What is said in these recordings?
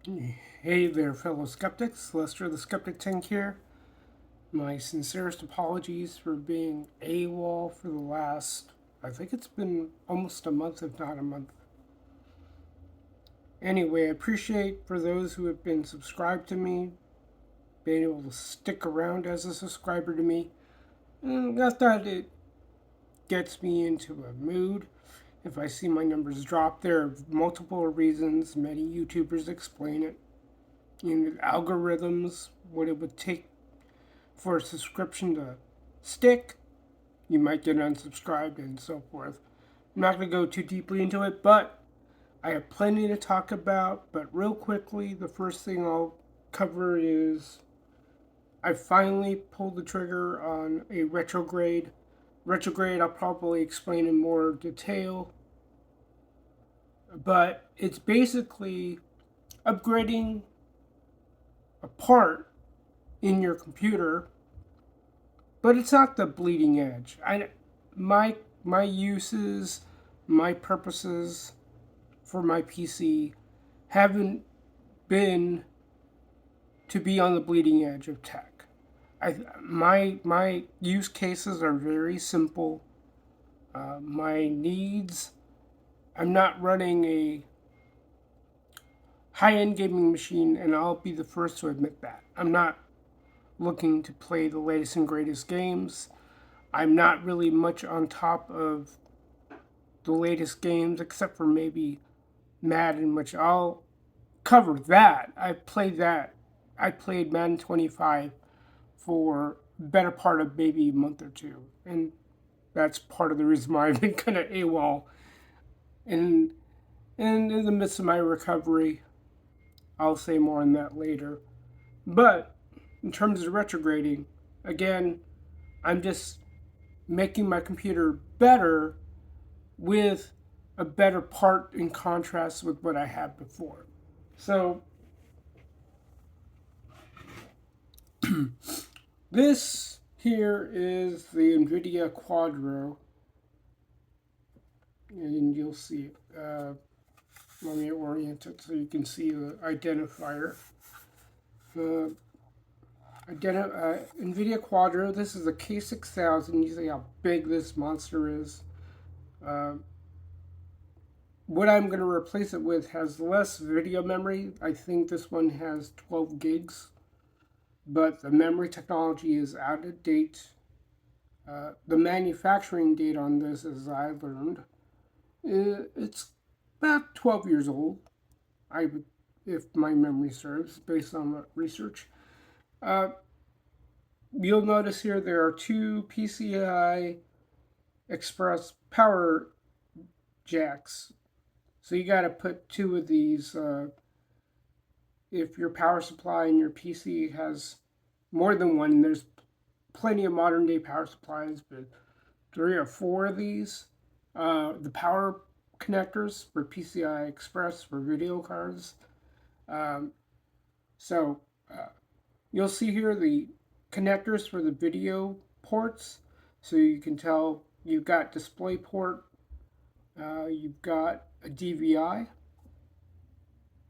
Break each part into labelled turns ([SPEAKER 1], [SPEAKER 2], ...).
[SPEAKER 1] Hey there, fellow skeptics. Lester the Skeptic Tank here. My sincerest apologies for being AWOL for the last, I think it's been almost a month, if not a month. Anyway, I appreciate for those who have been subscribed to me, being able to stick around as a subscriber to me. Not that it gets me into a mood. If I see my numbers drop, there are multiple reasons. Many YouTubers explain it. Algorithms, what it would take for a subscription to stick, you might get unsubscribed and so forth. I'm not going to go too deeply into it, but I have plenty to talk about. But real quickly, the first thing I'll cover is I finally pulled the trigger on a retrograde. Retrograde, I'll probably explain in more detail, but it's basically upgrading a part in your computer, but it's not the bleeding edge. My uses, my purposes for my PC haven't been to be on the bleeding edge of tech. My use cases are very simple. My needs. I'm not running a high-end gaming machine, and I'll be the first to admit that. I'm not looking to play the latest and greatest games. I'm not really much on top of the latest games, except for maybe Madden, which I'll cover that. I played that. I played Madden 25 for the better part of maybe a month or two, and that's part of the reason why I've been kind of AWOL. And, and in the midst of my recovery, I'll say more on that later. But in terms of retrograding, again, I'm just making my computer better with a better part in contrast with what I had before. So this here is the Nvidia Quadro, and you'll see it. Let me orient it so you can see the identifier. Nvidia Quadro. This is a K6000. You see how big this monster is. What I'm going to replace it with has less video memory. I think this one has 12 gigs, but the memory technology is out of date. The manufacturing date on this, as I learned, it's about 12 years old. I would, if my memory serves, based on research. You'll notice here there are two PCI Express power jacks. So you got to put two of these. If your power supply in your PC has more than one, there's plenty of modern day power supplies, but 3 or 4 of these. The power connectors for PCI Express for video cards. So you'll see here the connectors for the video ports. So you can tell you've got DisplayPort, you've got a DVI,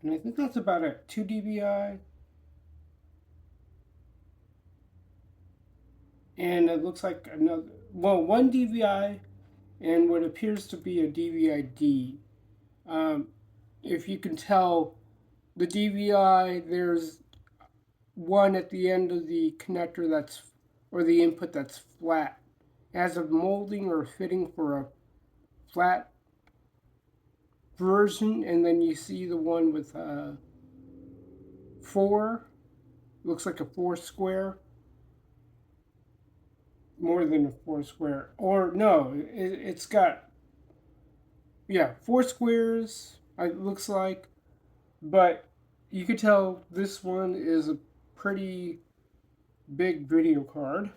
[SPEAKER 1] and I think that's about it. 2 DVI, and it looks like one DVI, and what appears to be a DVI-D. If you can tell, the DVI, there's one at the end of the connector or the input that's flat. It has a molding or fitting for a flat version, and then you see the one with 4, looks like a 4 square, more than a 4 square, or no, it's got 4 squares, it looks like, but you could tell this one is a pretty big video card.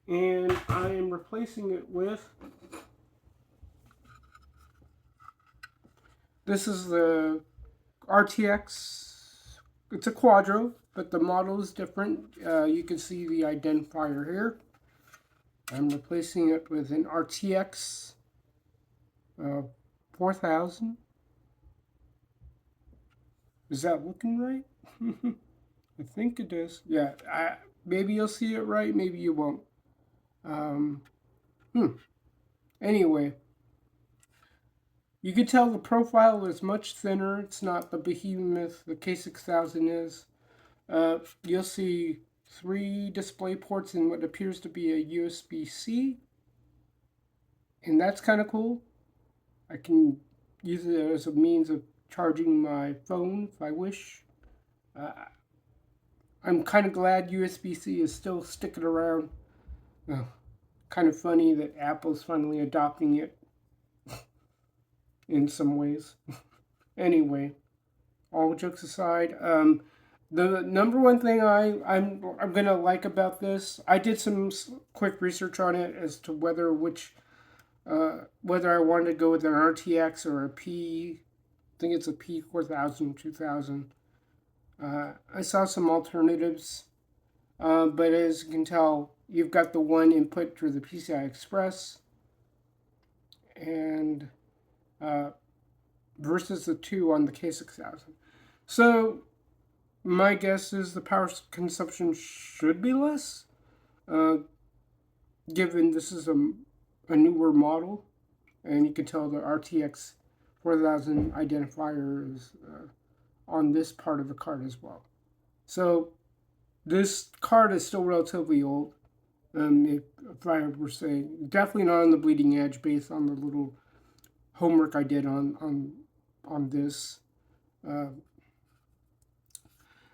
[SPEAKER 1] And I am replacing it with, this is the RTX. It's a Quadro, but the model is different. You can see the identifier here. I'm replacing it with an RTX 4,000. Is that looking right? I think it is. Yeah, maybe you'll see it right, maybe you won't. Um, hmm. Anyway, you can tell the profile is much thinner. It's not the behemoth the K6000 is. You'll see 3 display ports in what appears to be a USB-C, and that's kind of cool. I can use it as a means of charging my phone if I wish. Uh, I'm kind of glad USB-C is still sticking around. Kind of funny that Apple's finally adopting it in some ways. Anyway, all jokes aside, the number one thing I'm gonna like about this, I did some quick research on it as to whether I wanted to go with an RTX or a P. I think it's a P4000 2000. I saw some alternatives, but as you can tell, you've got the one input through the PCI Express, and versus the 2 on the K6000. So my guess is the power consumption should be less, uh, given this is a newer model, and you can tell the RTX 4000 identifier is on this part of the card as well. So this card is still relatively old. If I were saying, definitely not on the bleeding edge based on the little homework I did on this.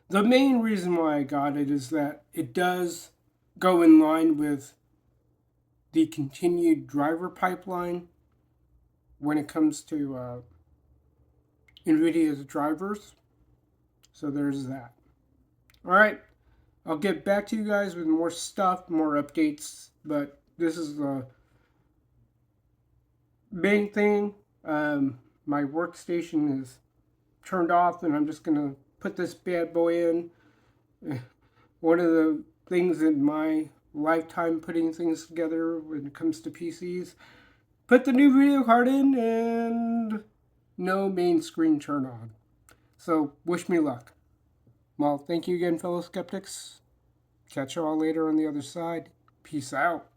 [SPEAKER 1] The main reason why I got it is that it does go in line with the continued driver pipeline when it comes to Nvidia's drivers. So there's that. All right, I'll get back to you guys with more stuff, more updates, but this is the main thing. My workstation is turned off, and I'm just gonna put this bad boy in. One of the things in my lifetime putting things together when it comes to PCs, put the new video card in and no main screen turn on. So wish me luck. Well, thank you again, fellow skeptics. Catch you all later on the other side. Peace out.